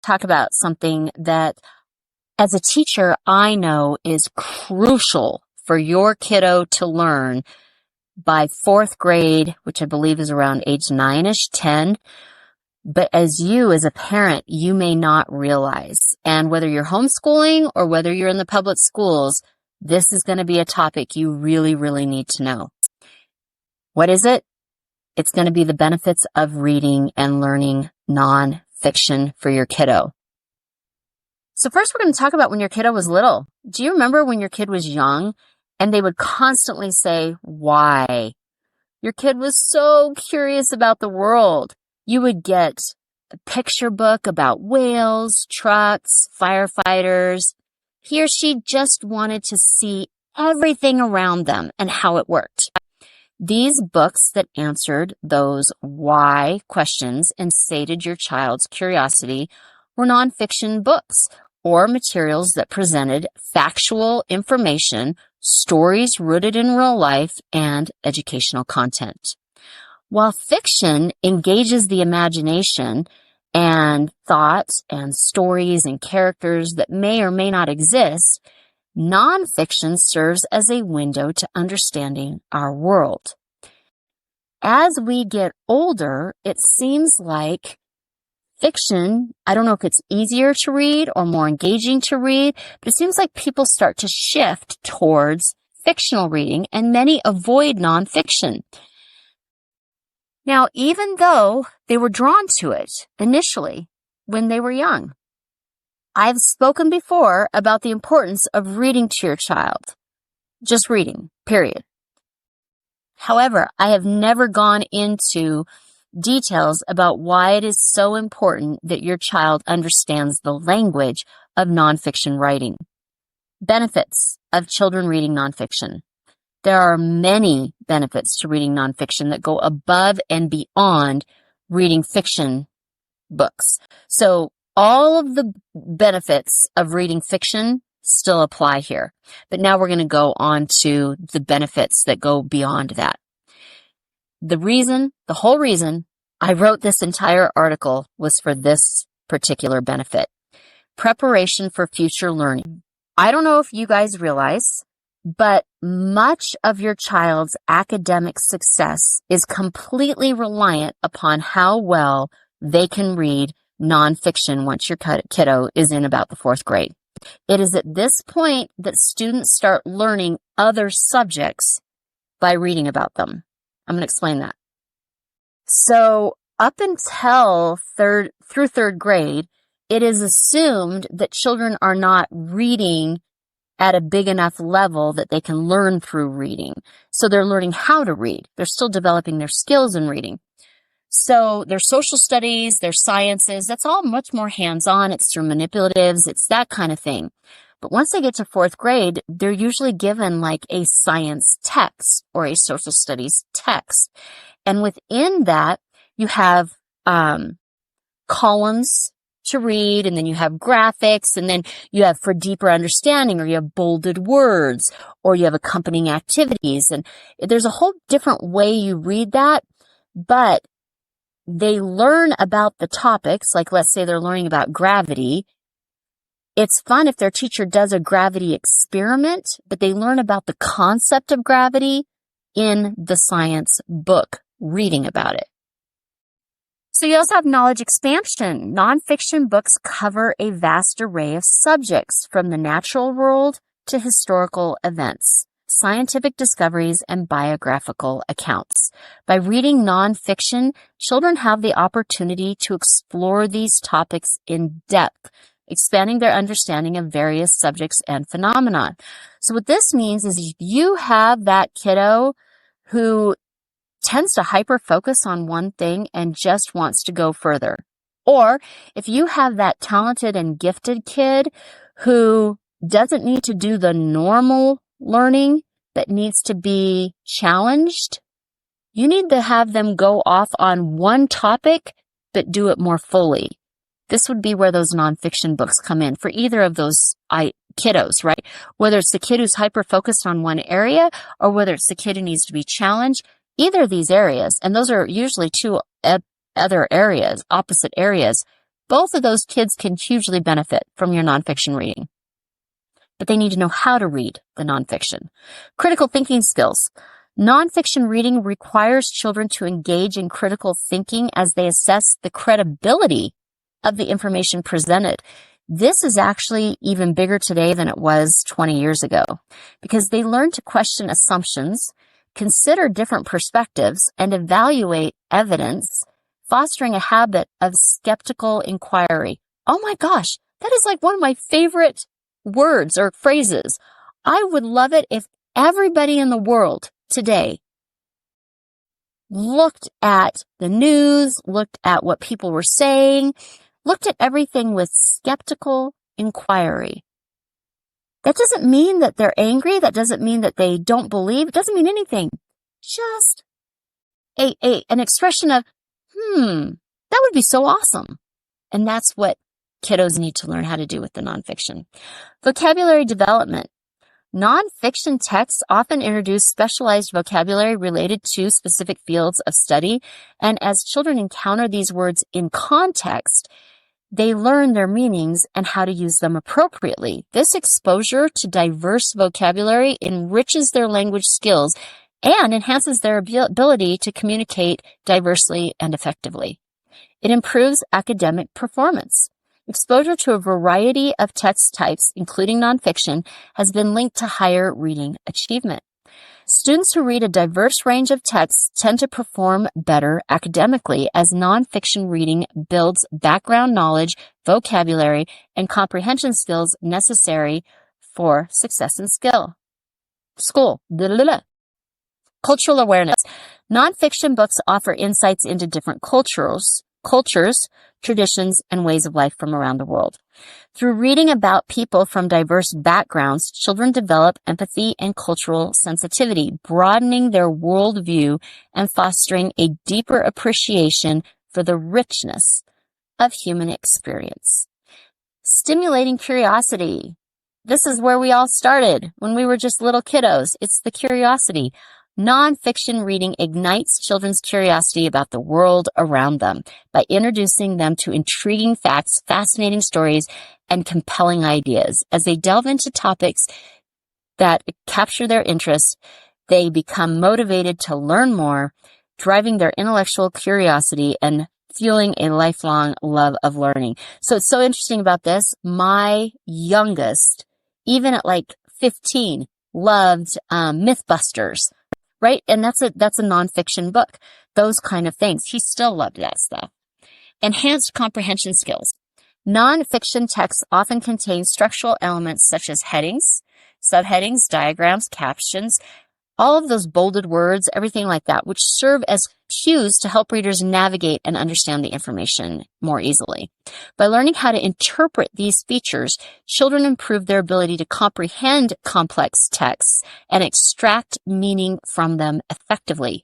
talk about something that as a teacher, I know is crucial for your kiddo to learn by 4th grade, which I believe is around age 9-ish, 10. But as a parent, you may not realize. And whether you're homeschooling or whether you're in the public schools, this is going to be a topic you really, really need to know. What is it? It's going to be the benefits of reading and learning nonfiction for your kiddo. So first, we're going to talk about when your kiddo was little. Do you remember when your kid was young and they would constantly say, why? Your kid was so curious about the world. You would get a picture book about whales, trucks, firefighters. He or she just wanted to see everything around them and how it worked. These books that answered those why questions and sated your child's curiosity were nonfiction books or materials that presented factual information, stories rooted in real life, and educational content. While fiction engages the imagination and thoughts and stories and characters that may or may not exist, nonfiction serves as a window to understanding our world. As we get older, it seems like fiction, I don't know if it's easier to read or more engaging to read, but it seems like people start to shift towards fictional reading and many avoid nonfiction. Now, even though they were drawn to it initially when they were young, I've spoken before about the importance of reading to your child. Just reading, period. However, I have never gone into details about why it is so important that your child understands the language of nonfiction writing. Benefits of children reading nonfiction. There are many benefits to reading nonfiction that go above and beyond reading fiction books. So all of the benefits of reading fiction still apply here. But now we're going to go on to the benefits that go beyond that. The whole reason I wrote this entire article was for this particular benefit. Preparation for future learning. I don't know if you guys realize, but much of your child's academic success is completely reliant upon how well they can read nonfiction once your kiddo is in about the 4th grade. It is at this point that students start learning other subjects by reading about them. I'm going to explain that. So up until through 3rd grade, it is assumed that children are not reading at a big enough level that they can learn through reading. So they're learning how to read. They're still developing their skills in reading. So their social studies, their sciences, that's all much more hands-on. It's through manipulatives. It's that kind of thing. But once they get to 4th grade, they're usually given like a science text or a social studies text. And within that, you have columns to read, and then you have graphics, and then you have for deeper understanding, or you have bolded words, or you have accompanying activities. And there's a whole different way you read that, but they learn about the topics. Like, let's say they're learning about gravity. It's fun if their teacher does a gravity experiment, but they learn about the concept of gravity in the science book, reading about it. So you also have knowledge expansion. Nonfiction books cover a vast array of subjects, from the natural world to historical events, scientific discoveries, and biographical accounts. By reading nonfiction, children have the opportunity to explore these topics in depth, expanding their understanding of various subjects and phenomena. So what this means is if you have that kiddo who tends to hyper-focus on one thing and just wants to go further, or if you have that talented and gifted kid who doesn't need to do the normal learning that needs to be challenged, you need to have them go off on one topic, but do it more fully. This would be where those nonfiction books come in for either of those kiddos, right? Whether it's the kid who's hyper-focused on one area or whether it's the kid who needs to be challenged, either of these areas, and those are usually two other areas, opposite areas, Both of those kids can hugely benefit from your nonfiction reading. But they need to know how to read the nonfiction. Critical thinking skills. Nonfiction reading requires children to engage in critical thinking as they assess the credibility of the information presented. This is actually even bigger today than it was 20 years ago, because they learn to question assumptions, consider different perspectives, and evaluate evidence, fostering a habit of skeptical inquiry. Oh my gosh, that is like one of my favorite words or phrases. I would love it if everybody in the world today looked at the news, looked at what people were saying, looked at everything with skeptical inquiry. That doesn't mean that they're angry. That doesn't mean that they don't believe. It doesn't mean anything. Just an expression of, that would be so awesome. And that's what kiddos need to learn how to do with the nonfiction. Vocabulary development. Nonfiction texts often introduce specialized vocabulary related to specific fields of study, and as children encounter these words in context, they learn their meanings and how to use them appropriately. This exposure to diverse vocabulary enriches their language skills and enhances their ability to communicate diversely and effectively. It improves academic performance. Exposure to a variety of text types, including nonfiction, has been linked to higher reading achievement. Students who read a diverse range of texts tend to perform better academically, as nonfiction reading builds background knowledge, vocabulary, and comprehension skills necessary for success in school. Cultural awareness. Nonfiction books offer insights into different cultures, traditions, and ways of life from around the world. Through reading about people from diverse backgrounds, children develop empathy and cultural sensitivity, broadening their worldview and fostering a deeper appreciation for the richness of human experience. Stimulating curiosity. This is where we all started when we were just little kiddos. It's the curiosity. Nonfiction reading ignites children's curiosity about the world around them by introducing them to intriguing facts, fascinating stories, and compelling ideas. As they delve into topics that capture their interest, they become motivated to learn more, driving their intellectual curiosity and fueling a lifelong love of learning. So it's so interesting about this. My youngest, even at like 15, loved Mythbusters. Right? And that's a nonfiction book. Those kind of things. He still loved that stuff. Enhanced comprehension skills. Nonfiction texts often contain structural elements such as headings, subheadings, diagrams, captions, all of those bolded words, everything like that, which serve as cues to help readers navigate and understand the information more easily. By learning how to interpret these features, children improve their ability to comprehend complex texts and extract meaning from them effectively.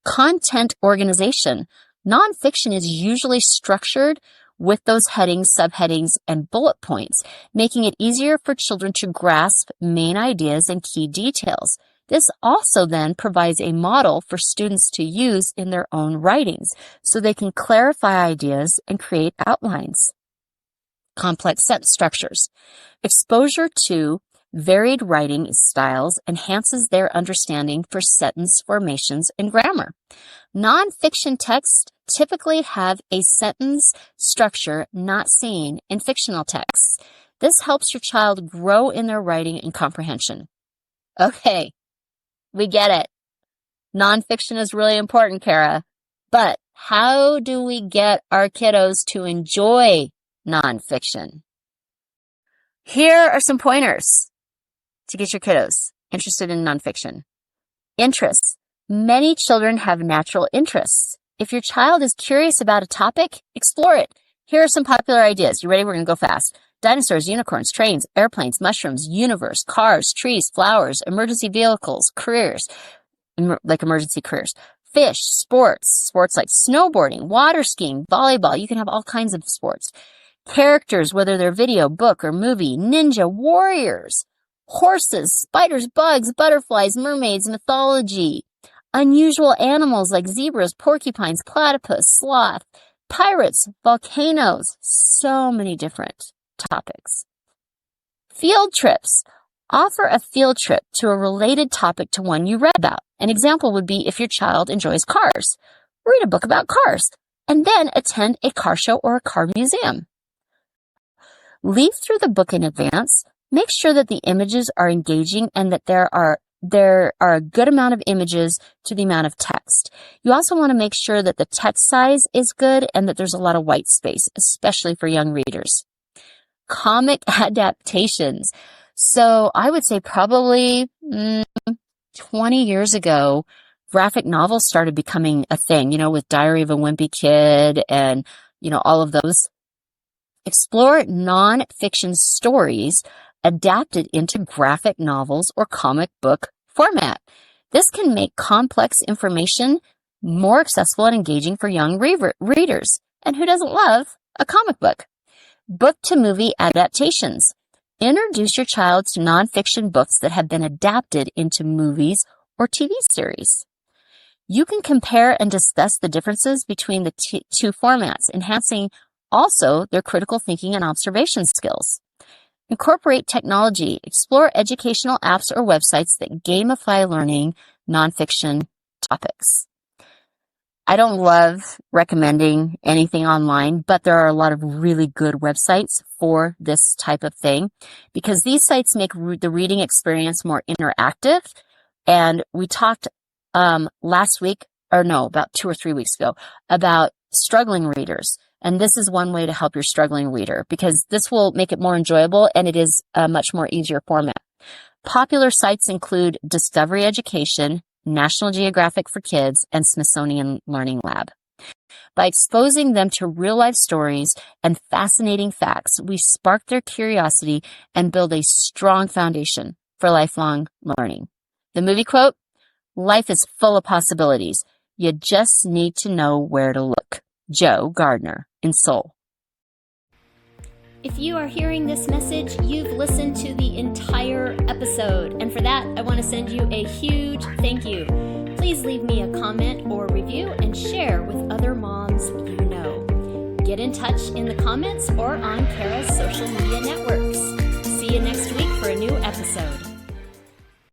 Content organization. Nonfiction is usually structured with those headings, subheadings, and bullet points, making it easier for children to grasp main ideas and key details. This also then provides a model for students to use in their own writings so they can clarify ideas and create outlines. Complex sentence structures. Exposure to varied writing styles enhances their understanding for sentence formations and grammar. Nonfiction texts typically have a sentence structure not seen in fictional texts. This helps your child grow in their writing and comprehension. Okay. We get it. Nonfiction is really important, Kara. But how do we get our kiddos to enjoy nonfiction? Here are some pointers to get your kiddos interested in nonfiction. Interests. Many children have natural interests. If your child is curious about a topic, explore it. Here are some popular ideas. You ready? We're going to go fast. Dinosaurs, unicorns, trains, airplanes, mushrooms, universe, cars, trees, flowers, emergency vehicles, careers, like emergency careers, fish, sports like snowboarding, water skiing, volleyball. You can have all kinds of sports. Characters, whether they're video, book, or movie, ninja, warriors, horses, spiders, bugs, butterflies, mermaids, mythology, unusual animals like zebras, porcupines, platypus, sloth, Pirates, volcanoes, so many different topics. Field trips. Offer a field trip to a related topic to one you read about. An example would be if your child enjoys cars. Read a book about cars and then attend a car show or a car museum. Leaf through the book in advance. Make sure that the images are engaging and that there are a good amount of images to the amount of text. You also want to make sure that the text size is good and that there's a lot of white space, especially for young readers. Comic adaptations. So I would say probably 20 years ago, graphic novels started becoming a thing, with Diary of a Wimpy Kid and, all of those. Explore non-fiction stories adapted into graphic novels or comic book format. This can make complex information more accessible and engaging for young readers. And who doesn't love a comic book? Book to movie adaptations. Introduce your child to nonfiction books that have been adapted into movies or TV series. You can compare and discuss the differences between the two formats, enhancing also their critical thinking and observation skills. Incorporate technology. Explore educational apps or websites that gamify learning nonfiction topics. I don't love recommending anything online, but there are a lot of really good websites for this type of thing because these sites make the reading experience more interactive. And we talked about 2 or 3 weeks ago, about struggling readers. And this is one way to help your struggling reader because this will make it more enjoyable and it is a much more easier format. Popular sites include Discovery Education, National Geographic for Kids, and Smithsonian Learning Lab. By exposing them to real-life stories and fascinating facts, we spark their curiosity and build a strong foundation for lifelong learning. The movie quote, "Life is full of possibilities. You just need to know where to look." Joe Gardner in Soul. If you are hearing this message, you've listened to the entire episode. And for that, I want to send you a huge thank you. Please leave me a comment or review and share with other moms you know. Get in touch in the comments or on Kara's social media networks. See you next week for a new episode.